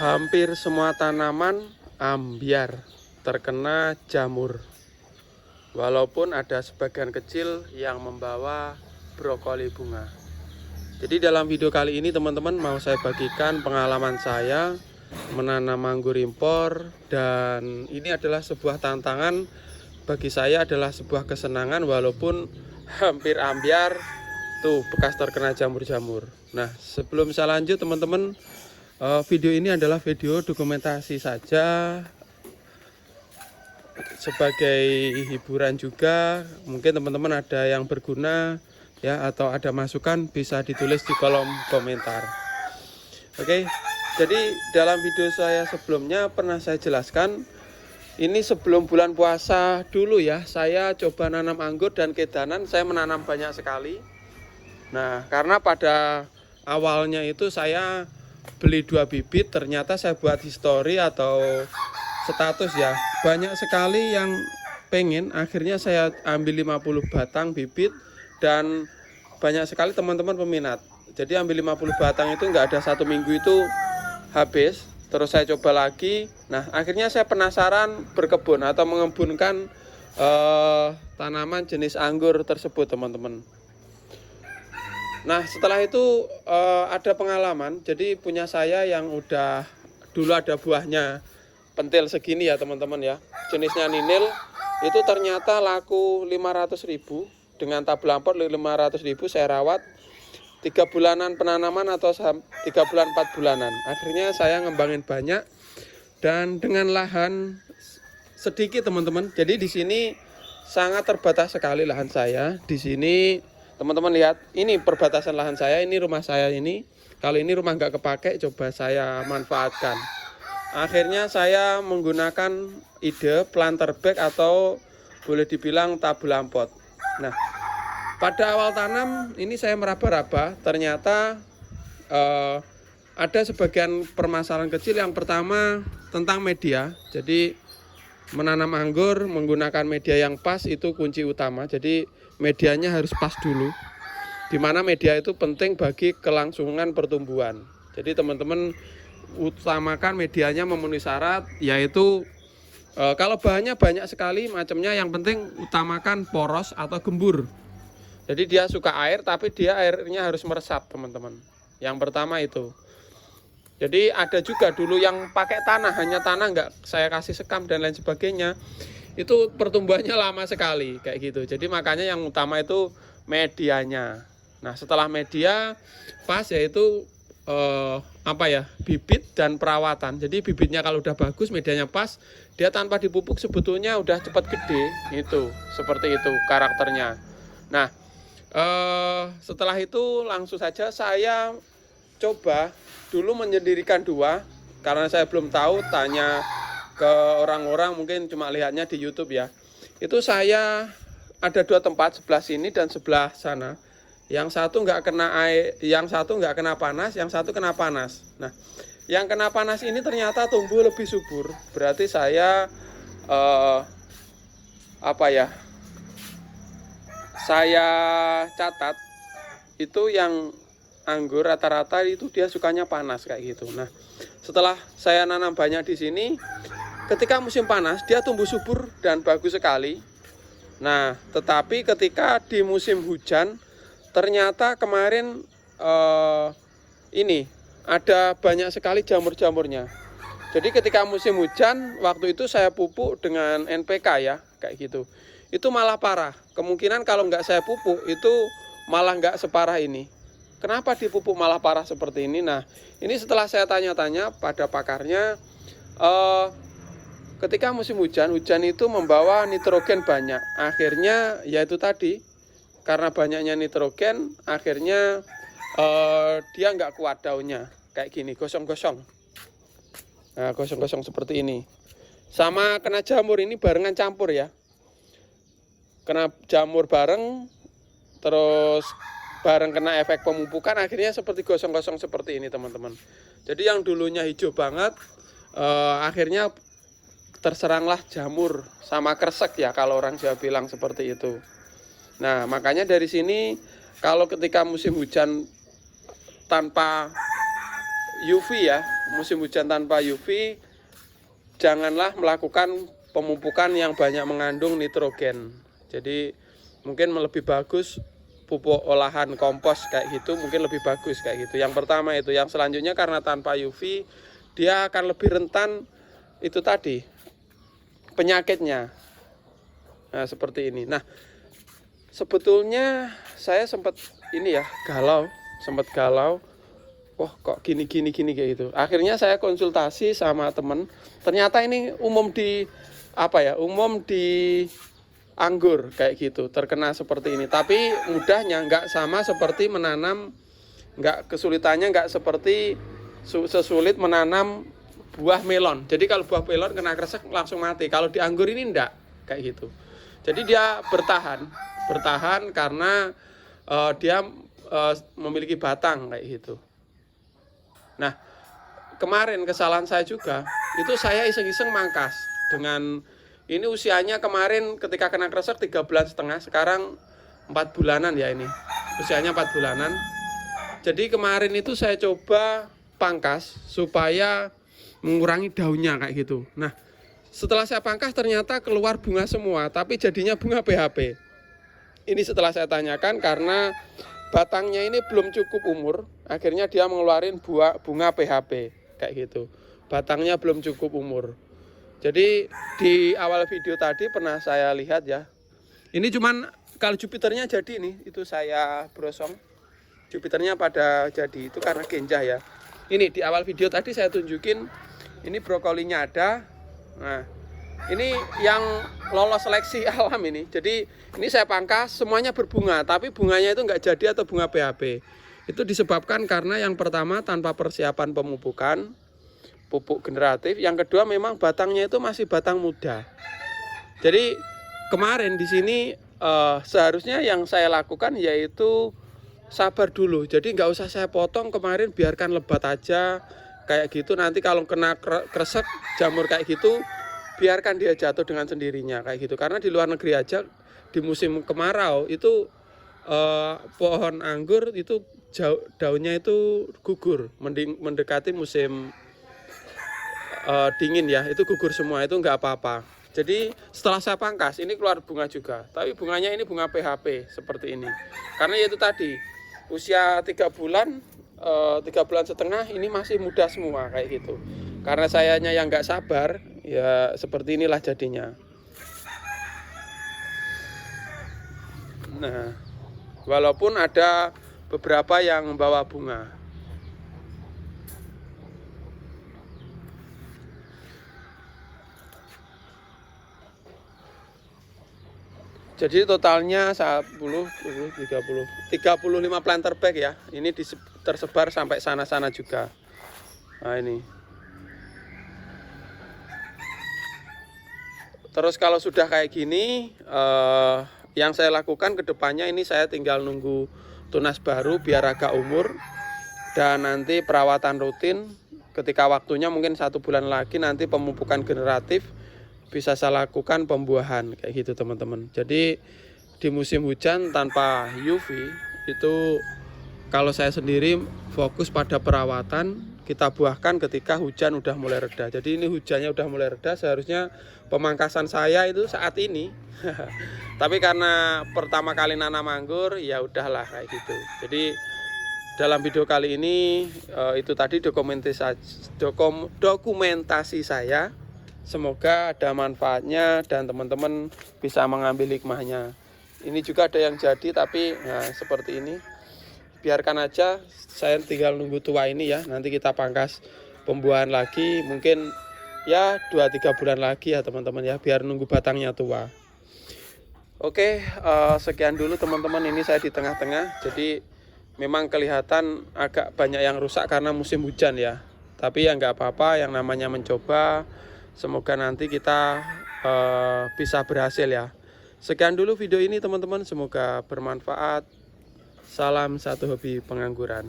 Hampir semua tanaman ambyar terkena jamur. Walaupun ada sebagian kecil yang membawa brokoli bunga. Jadi dalam video kali ini teman-teman mau saya bagikan pengalaman saya menanam anggur impor. Dan ini adalah sebuah tantangan bagi saya, adalah sebuah kesenangan walaupun hampir ambyar. Tuh bekas terkena jamur-jamur. Nah sebelum saya lanjut teman-teman, video ini adalah video dokumentasi saja sebagai hiburan juga. Mungkin teman-teman ada yang berguna ya, atau ada masukan bisa ditulis di kolom komentar. Oke, jadi dalam video saya sebelumnya pernah saya jelaskan, ini sebelum bulan puasa dulu ya, saya coba nanam anggur dan kedanan. Saya menanam banyak sekali. Nah karena pada awalnya itu saya beli 2 bibit, ternyata saya buat history atau status ya, banyak sekali yang pengen. Akhirnya saya ambil 50 batang bibit dan banyak sekali teman-teman peminat. Jadi ambil 50 batang itu nggak ada 1 minggu itu habis. Terus saya coba lagi. Nah akhirnya saya penasaran berkebun atau mengembunkan tanaman jenis anggur tersebut teman-teman. Nah setelah itu ada pengalaman. Jadi punya saya yang udah dulu ada buahnya pentil segini ya teman-teman ya, jenisnya ninil, itu ternyata laku 500.000 dengan tablampot 500.000. Saya rawat 3 bulanan penanaman atau 3 bulan 4 bulanan. Akhirnya saya ngembangin banyak dan dengan lahan sedikit teman-teman. Jadi di sini sangat terbatas sekali lahan saya. Di sini teman-teman lihat, ini perbatasan lahan saya, ini rumah saya ini. Kali ini rumah nggak kepake, coba saya manfaatkan. Akhirnya saya menggunakan ide planter bag atau boleh dibilang tabulampot. Nah, pada awal tanam ini saya meraba-raba, ternyata ada sebagian permasalahan kecil. Yang pertama tentang media. Jadi menanam anggur menggunakan media yang pas itu kunci utama. Jadi medianya harus pas dulu, dimana media itu penting bagi kelangsungan pertumbuhan. Jadi teman-teman utamakan medianya memenuhi syarat, yaitu kalau bahannya banyak sekali macamnya, yang penting utamakan poros atau gembur. Jadi dia suka air tapi dia airnya harus meresap teman-teman. Yang pertama itu. Jadi ada juga dulu yang pakai tanah, hanya tanah, nggak saya kasih sekam dan lain sebagainya. Itu pertumbuhannya lama sekali kayak gitu. Jadi makanya yang utama itu medianya. Nah setelah media pas, yaitu bibit dan perawatan. Jadi bibitnya kalau udah bagus, medianya pas, dia tanpa dipupuk sebetulnya udah cepat gede. Itu seperti itu karakternya. Nah setelah itu langsung saja saya coba dulu menyendirikan 2, karena saya belum tahu, tanya ke orang-orang, mungkin cuma lihatnya di YouTube ya. Itu saya ada 2 tempat, sebelah sini dan sebelah sana. Yang satu nggak kena air, yang satu nggak kena panas, yang satu kena panas. Nah, yang kena panas ini ternyata tumbuh lebih subur. Berarti saya saya catat itu yang anggur rata-rata itu dia sukanya panas kayak gitu. Nah, setelah saya nanam banyak di sini, ketika musim panas dia tumbuh subur dan bagus sekali. Nah, tetapi ketika di musim hujan ternyata kemarin ini ada banyak sekali jamur-jamurnya. Jadi ketika musim hujan waktu itu saya pupuk dengan NPK ya, kayak gitu. Itu malah parah. Kemungkinan kalau nggak saya pupuk itu malah nggak separah ini. Kenapa dipupuk malah parah seperti ini? Nah, ini setelah saya tanya-tanya pada pakarnya, ketika musim hujan itu membawa nitrogen banyak. Akhirnya yaitu tadi, karena banyaknya nitrogen, akhirnya dia nggak kuat daunnya. Kayak gini, gosong-gosong. Nah, gosong-gosong seperti ini. Sama kena jamur ini barengan campur ya. Kena jamur bareng, terus bareng kena efek pemupukan, akhirnya seperti gosong-gosong seperti ini teman-teman. Jadi yang dulunya hijau banget, akhirnya terseranglah jamur sama kresek ya, kalau orang Jawa bilang seperti itu. Nah makanya dari sini kalau ketika musim hujan tanpa UV ya, musim hujan tanpa UV, janganlah melakukan pemupukan yang banyak mengandung nitrogen. Jadi mungkin lebih bagus pupuk olahan kompos kayak gitu, mungkin lebih bagus kayak gitu. Yang pertama itu. Yang selanjutnya karena tanpa UV dia akan lebih rentan itu tadi penyakitnya. Nah, seperti ini. Nah, sebetulnya saya sempat ini ya sempat galau. Wah, kok gini kayak gitu. Akhirnya saya konsultasi sama temen. Ternyata ini umum di anggur kayak gitu, terkena seperti ini. Tapi mudahnya nggak sama seperti menanam, kesulitannya nggak seperti sesulit menanam buah melon. Jadi kalau buah melon kena kresek langsung mati. Kalau di anggur ini enggak kayak gitu. Jadi dia bertahan karena dia memiliki batang kayak gitu. Nah, kemarin kesalahan saya juga, itu saya iseng-iseng mangkas dengan ini usianya kemarin ketika kena kresek 3,5 bulan, sekarang 4 bulanan ya ini. Usianya 4 bulanan. Jadi kemarin itu saya coba pangkas supaya mengurangi daunnya kayak gitu. Nah, setelah saya pangkas ternyata keluar bunga semua, tapi jadinya bunga PHP. Ini setelah saya tanyakan karena batangnya ini belum cukup umur, akhirnya dia mengeluarkan bunga PHP kayak gitu. Batangnya belum cukup umur. Jadi di awal video tadi pernah saya lihat ya. Ini cuman kalau Jupiternya jadi nih, itu saya brosong. Jupiternya pada jadi itu karena genjah ya. Ini di awal video tadi saya tunjukin ini brokolinya ada. Nah, ini yang lolos seleksi alam ini. Jadi ini saya pangkas semuanya berbunga, tapi bunganya itu nggak jadi atau bunga PHP. Itu disebabkan karena yang pertama tanpa persiapan pemupukan, pupuk generatif. Yang kedua memang batangnya itu masih batang muda. Jadi kemarin di sini seharusnya yang saya lakukan yaitu sabar dulu. Jadi nggak usah saya potong kemarin, biarkan lebat aja kayak gitu. Nanti kalau kena kresek jamur kayak gitu, biarkan dia jatuh dengan sendirinya kayak gitu. Karena di luar negeri aja di musim kemarau itu pohon anggur itu daunnya itu gugur, mendekati musim dingin ya, itu gugur semua, itu nggak apa-apa. Jadi setelah saya pangkas ini keluar bunga juga, tapi bunganya ini bunga PHP seperti ini. Karena itu tadi usia 3 bulan, 3,5 bulan ini masih muda semua kayak gitu. Karena sayanya yang nggak sabar, ya seperti inilah jadinya. Nah, walaupun ada beberapa yang membawa bunga. Jadi totalnya 10, 30, 35 planter bag ya. Ini tersebar sampai sana-sana juga. Nah ini. Terus kalau sudah kayak gini, yang saya lakukan ke depannya ini saya tinggal nunggu tunas baru biar agak umur. Dan nanti perawatan rutin ketika waktunya mungkin 1 bulan lagi nanti pemupukan generatif. Bisa saya lakukan pembuahan kayak gitu teman-teman. Jadi di musim hujan tanpa UV itu kalau saya sendiri fokus pada perawatan, kita buahkan ketika hujan udah mulai reda. Jadi ini hujannya udah mulai reda, seharusnya pemangkasan saya itu saat ini. Tapi karena pertama kali nanam anggur ya udahlah kayak gitu. Jadi dalam video kali ini itu tadi dokumentasi saya. Semoga ada manfaatnya dan teman-teman bisa mengambil hikmahnya. Ini juga ada yang jadi tapi nah, seperti ini. Biarkan aja, saya tinggal nunggu tua ini ya. Nanti kita pangkas pembuahan lagi. Mungkin ya 2-3 bulan lagi ya teman-teman ya. Biar nunggu batangnya tua. Oke, sekian dulu teman-teman. Ini saya di tengah-tengah. Jadi memang kelihatan agak banyak yang rusak karena musim hujan ya. Tapi ya nggak apa-apa, yang namanya mencoba. Semoga nanti kita bisa berhasil ya. Sekian dulu video ini teman-teman. Semoga bermanfaat. Salam satu hobi pengangguran.